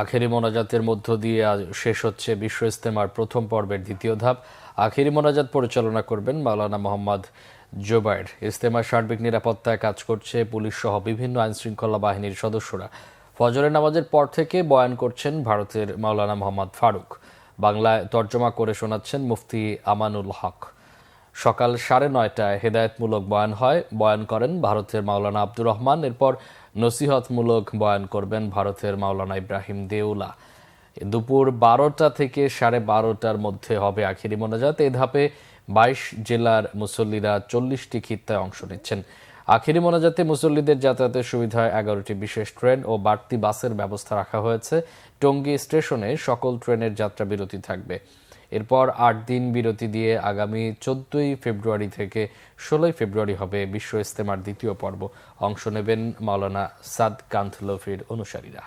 আখেরি মোনাজাতের মধ্য দিয়ে আজ শেষ হচ্ছে বিশ্ব ইজতেমার প্রথম পর্বের দ্বিতীয় ধাপ। আখেরি মোনাজাত পরিচালনা করবেন মাওলানা মোহাম্মদ জোবায়ের। ইজতেমার সার্বিক নিরাপত্তায় কাজ করছে পুলিশ সহ বিভিন্ন আইনশৃঙ্খলা বাহিনীর সদস্যরা। ফজরের নামাজের পর থেকে বয়ান করছেন ভারতের মাওলানা মোহাম্মদ ফারুক। বাংলায় তর্জমা করে শোনাচ্ছেন মুফতি আমানুল হক। সকাল 9:30টায় হেদায়েতমূলক বয়ান হয়। বয়ান করেন ভারতের মাওলানা আব্দুর রহমান। এরপর নসিহতমূলক বয়ান করবেন ভারতের মাওলানা ইব্রাহিম দেউলা। দুপুর 12টা থেকে 12:30টার মধ্যে হবে আখেরি মোনাজাত। এ ধাপে 22 জেলার মুসল্লিরা 40টি খিত্তায় অংশ নিচ্ছেন। আখেরি মোনাজাতে মুসল্লিদের যাতায়াতের সুবিধায় 11টি বিশেষ ট্রেন ও বাড়তি বাসের ব্যবস্থা রাখা হয়েছে। টঙ্গী স্টেশনে সকল ট্রেনের যাত্রা বিরতি থাকবে। এরপর 8 দিন বিরতি দিয়ে আগামী 14ই ফেব্রুয়ারি থেকে 16ই ফেব্রুয়ারি হবে বিশ্ব ইজতেমার দ্বিতীয় পর্ব। অংশ নেবেন মাওলানা সাদ কান্থলভির অনুসারীরা।